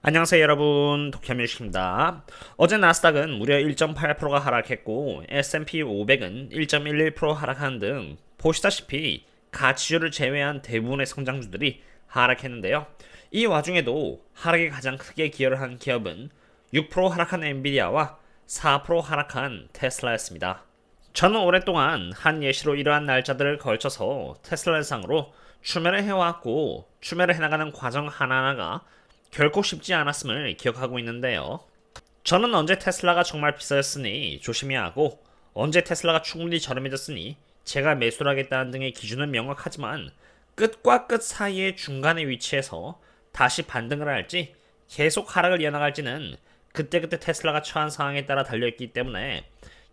안녕하세요 여러분, 도쿄뮤직입니다. 어제 나스닥은 무려 1.8%가 하락했고 S&P 500은 1.11% 하락하는 등 보시다시피 가치주를 제외한 대부분의 성장주들이 하락했는데요. 이 와중에도 하락에 가장 크게 기여를 한 기업은 6% 하락한 엔비디아와 4% 하락한 테슬라였습니다. 저는 오랫동안 한 예시로 이러한 날짜들을 걸쳐서 테슬라 상으로 추매를 해왔고 추매를 해나가는 과정 하나하나가 결코 쉽지 않았음을 기억하고 있는데요. 저는 언제 테슬라가 정말 비싸졌으니 조심해야 하고 언제 테슬라가 충분히 저렴해졌으니 제가 매수를 하겠다는 등의 기준은 명확하지만 끝과 끝 사이의 중간에 위치해서 다시 반등을 할지 계속 하락을 이어나갈지는 그때그때 테슬라가 처한 상황에 따라 달려있기 때문에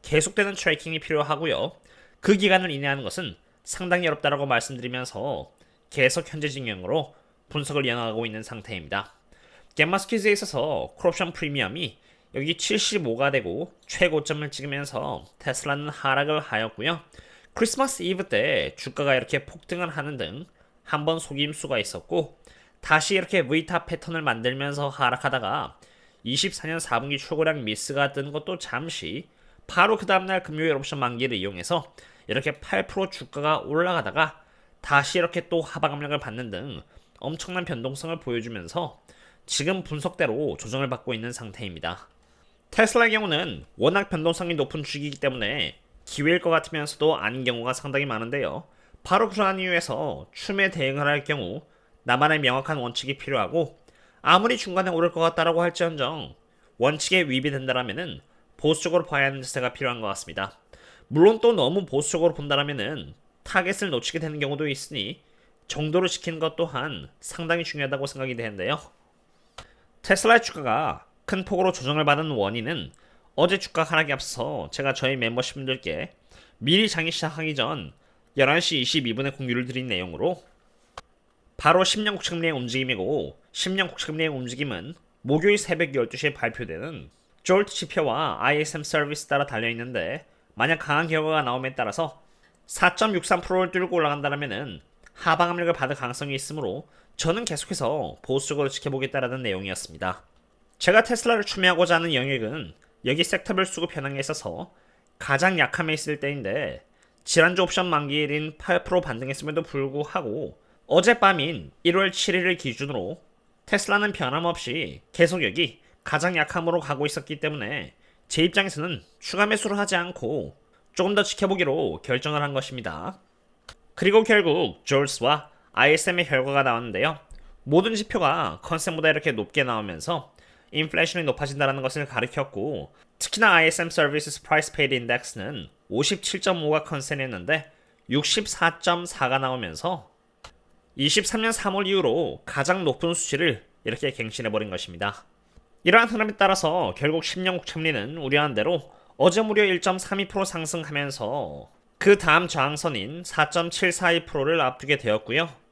계속되는 트래킹이 필요하고요. 그 기간을 이내하는 것은 상당히 어렵다고 말씀드리면서 계속 현재 진행으로 분석을 이어나가고 있는 상태입니다. 겜마스퀴즈에 있어서 콜옵션 프리미엄이 여기 75가 되고 최고점을 찍으면서 테슬라는 하락을 하였고요. 크리스마스 이브 때 주가가 이렇게 폭등을 하는 등 한번 속임수가 있었고 다시 이렇게 V탑 패턴을 만들면서 하락하다가 24년 4분기 초고량 미스가 뜬 것도 잠시 바로 그 다음날 금요일 옵션 만기를 이용해서 이렇게 8% 주가가 올라가다가 다시 이렇게 또 하방 압력을 받는 등 엄청난 변동성을 보여주면서 지금 분석대로 조정을 받고 있는 상태입니다. 테슬라의 경우는 워낙 변동성이 높은 주기이기 때문에 기회일 것 같으면서도 아닌 경우가 상당히 많은데요. 바로 그러한 이유에서 춤에 대응을 할 경우 나만의 명확한 원칙이 필요하고 아무리 중간에 오를 것 같다라고 할지언정 원칙에 위배된다라면은 보수적으로 봐야 하는 자세가 필요한 것 같습니다. 물론 또 너무 보수적으로 본다라면은 타겟을 놓치게 되는 경우도 있으니 정도를 지키는 것 또한 상당히 중요하다고 생각이 되는데요. 테슬라의 주가가 큰 폭으로 조정을 받은 원인은 어제 주가 하락에 앞서 제가 저희 멤버십분들께 미리 장이 시작하기 전 11시 22분에 공유를 드린 내용으로 바로 10년 국채금리의 움직임이고 10년 국채금리의 움직임은 목요일 새벽 12시에 발표되는 졸트 지표와 ISM 서비스 따라 달려있는데 만약 강한 결과가 나옴에 따라서 4.63%를 뚫고 올라간다면 하방 압력을 받을 가능성이 있으므로 저는 계속해서 보수적으로 지켜보겠다라는 내용이었습니다. 제가 테슬라를 추매하고자 하는 영역은 여기 섹터별 수급 현황에 있어서 가장 약함에 있을 때인데 지난주 옵션 만기일인 8% 반등했음에도 불구하고 어젯밤인 1월 7일을 기준으로 테슬라는 변함없이 계속 여기 가장 약함으로 가고 있었기 때문에 제 입장에서는 추가 매수를 하지 않고 조금 더 지켜보기로 결정을 한 것입니다. 그리고 결국 졸스와 ISM의 결과가 나왔는데요. 모든 지표가 컨센보다 이렇게 높게 나오면서 인플레이션이 높아진다는 것을 가리켰고 특히나 ISM Services Price Paid Index는 57.5가 컨센이었는데 64.4가 나오면서 23년 3월 이후로 가장 높은 수치를 이렇게 갱신해버린 것입니다. 이러한 흐름에 따라서 결국 10년 국채금리는 우려한 대로 어제 무려 1.32% 상승하면서 그 다음 저항선인 4.742%를 앞두게 되었고요.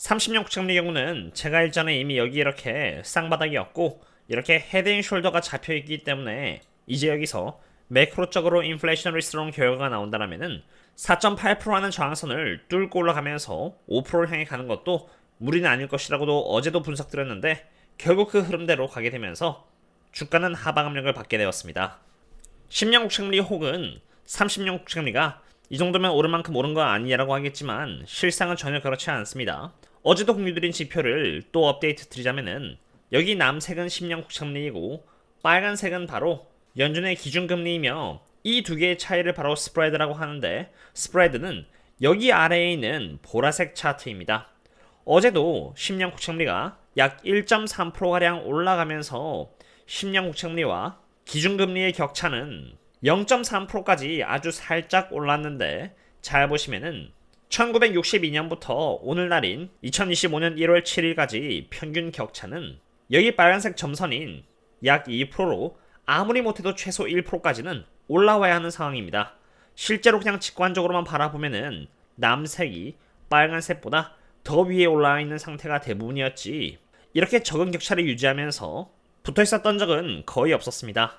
30년 국채금리 경우는 제가 일전에 이미 여기 이렇게 쌍바닥이었고 이렇게 헤드앤숄더가 잡혀있기 때문에 이제 여기서 매크로적으로 인플레이션 리스트롱 결과가 나온다면은 4.8%라는 저항선을 뚫고 올라가면서 5%를 향해 가는 것도 무리는 아닐 것이라고도 어제도 분석드렸는데 결국 그 흐름대로 가게 되면서 주가는 하방 압력을 받게 되었습니다. 10년 국채금리 혹은 30년 국채금리가 이 정도면 오를 만큼 오른 거 아니냐라고 하겠지만 실상은 전혀 그렇지 않습니다. 어제도 공유드린 지표를 또 업데이트 드리자면은 여기 남색은 10년 국채금리이고 빨간색은 바로 연준의 기준금리이며 이 두 개의 차이를 바로 스프레드라고 하는데 스프레드는 여기 아래에 있는 보라색 차트입니다. 어제도 10년 국채금리가 약 1.3%가량 올라가면서 10년 국채금리와 기준금리의 격차는 0.3%까지 아주 살짝 올랐는데 잘 보시면은 1962년부터 오늘날인 2025년 1월 7일까지 평균 격차는 여기 빨간색 점선인 약 2%로 아무리 못해도 최소 1%까지는 올라와야 하는 상황입니다. 실제로 그냥 직관적으로만 바라보면은 남색이 빨간색보다 더 위에 올라와 있는 상태가 대부분이었지 이렇게 적은 격차를 유지하면서 붙어 있었던 적은 거의 없었습니다.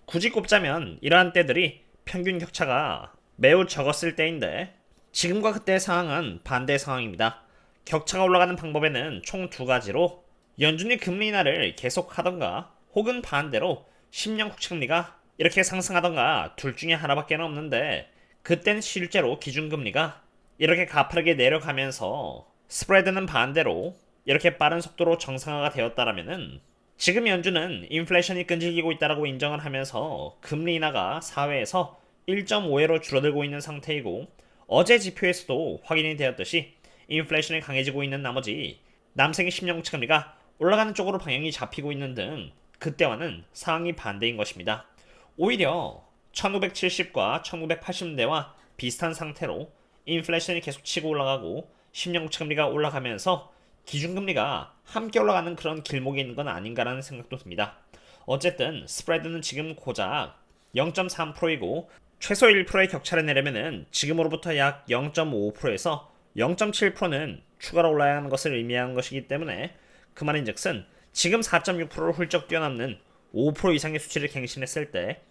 굳이 꼽자면 이러한 때들이 평균 격차가 매우 적었을 때인데 지금과 그때의 상황은 반대의 상황입니다. 격차가 올라가는 방법에는 총 두 가지로 연준이 금리 인하를 계속하던가 혹은 반대로 10년 국채금리가 이렇게 상승하던가 둘 중에 하나밖에 없는데 그땐 실제로 기준금리가 이렇게 가파르게 내려가면서 스프레드는 반대로 이렇게 빠른 속도로 정상화가 되었다라면은 지금 연준은 인플레이션이 끈질기고 있다라고 인정을 하면서 금리 인하가 사회에서 1.5회로 줄어들고 있는 상태이고 어제 지표에서도 확인이 되었듯이 인플레이션이 강해지고 있는 나머지 남생의 10년 국채금리가 올라가는 쪽으로 방향이 잡히고 있는 등 그때와는 상황이 반대인 것입니다. 오히려 1970과 1980년대와 비슷한 상태로 인플레이션이 계속 치고 올라가고 10년 국채금리가 올라가면서 기준금리가 함께 올라가는 그런 길목에 있는 건 아닌가라는 생각도 듭니다. 어쨌든 스프레드는 지금 고작 0.3%이고 최소 1%의 격차를 내려면은 지금으로부터 약 0.5%에서 0.7%는 추가로 올라야 하는 것을 의미하는 것이기 때문에 그 말인즉슨 지금 4.6%를 훌쩍 뛰어넘는 5% 이상의 수치를 갱신했을 때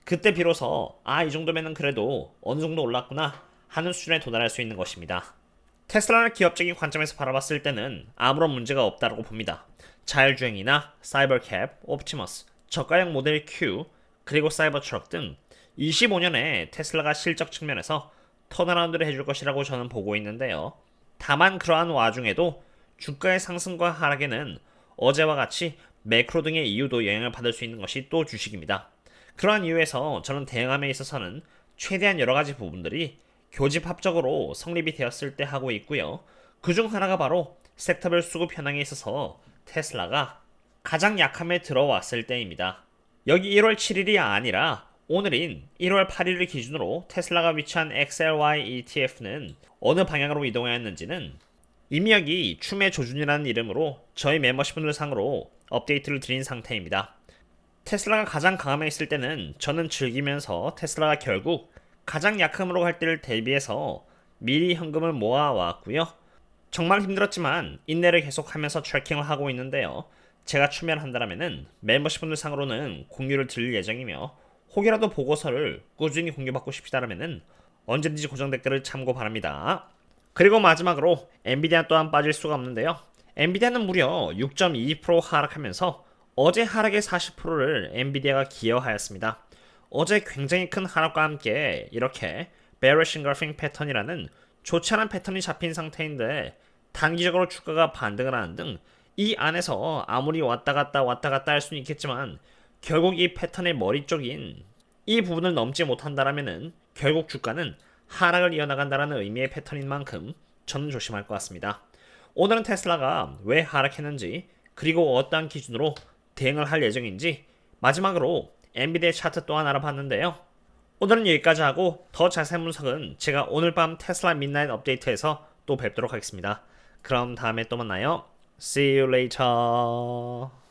그때 비로소 이 정도면은 그래도 어느 정도 올랐구나 하는 수준에 도달할 수 있는 것입니다. 테슬라를 기업적인 관점에서 바라봤을 때는 아무런 문제가 없다고 봅니다. 자율주행이나 사이버캡, 옵티머스, 저가형 모델 Q, 그리고 사이버트럭 등 25년에 테슬라가 실적 측면에서 턴어라운드를 해줄 것이라고 저는 보고 있는데요. 다만 그러한 와중에도 주가의 상승과 하락에는 어제와 같이 매크로 등의 이유도 영향을 받을 수 있는 것이 또 주식입니다. 그러한 이유에서 저는 대응함에 있어서는 최대한 여러가지 부분들이 교집합적으로 성립이 되었을 때 하고 있고요. 그중 하나가 바로 섹터별 수급 현황에 있어서 테슬라가 가장 약함에 들어왔을 때입니다. 여기 1월 7일이 아니라 오늘인 1월 8일을 기준으로 테슬라가 위치한 XLY ETF는 어느 방향으로 이동하였는지는 이미 여기 춤의 조준이라는 이름으로 저희 멤버십분들 상으로 업데이트를 드린 상태입니다. 테슬라가 가장 강함에 있을 때는 저는 즐기면서 테슬라가 결국 가장 약함으로 갈 때를 대비해서 미리 현금을 모아왔고요. 정말 힘들었지만 인내를 계속하면서 트래킹을 하고 있는데요. 제가 출면한다면은 멤버십분들 상으로는 공유를 드릴 예정이며 혹이라도 보고서를 꾸준히 공유받고 싶다라면은 언제든지 고정 댓글을 참고 바랍니다. 그리고 마지막으로 엔비디아 또한 빠질 수가 없는데요. 엔비디아는 무려 6.2% 하락하면서 어제 하락의 40%를 엔비디아가 기여하였습니다. 어제 굉장히 큰 하락과 함께 이렇게 bearish engulfing 패턴이라는 좋지 않은 패턴이 잡힌 상태인데 단기적으로 주가가 반등을 하는 등 이 안에서 아무리 왔다 갔다 할 수는 있겠지만 결국 이 패턴의 머리 쪽인 이 부분을 넘지 못한다라면은 결국 주가는 하락을 이어나간다라는 의미의 패턴인 만큼 저는 조심할 것 같습니다. 오늘은 테슬라가 왜 하락했는지 그리고 어떠한 기준으로 대응을 할 예정인지 마지막으로 엔비디아 차트 또한 알아봤는데요. 오늘은 여기까지 하고 더 자세한 분석은 제가 오늘 밤 테슬라 midnight 업데이트에서 또 뵙도록 하겠습니다. 그럼 다음에 또 만나요. See you later.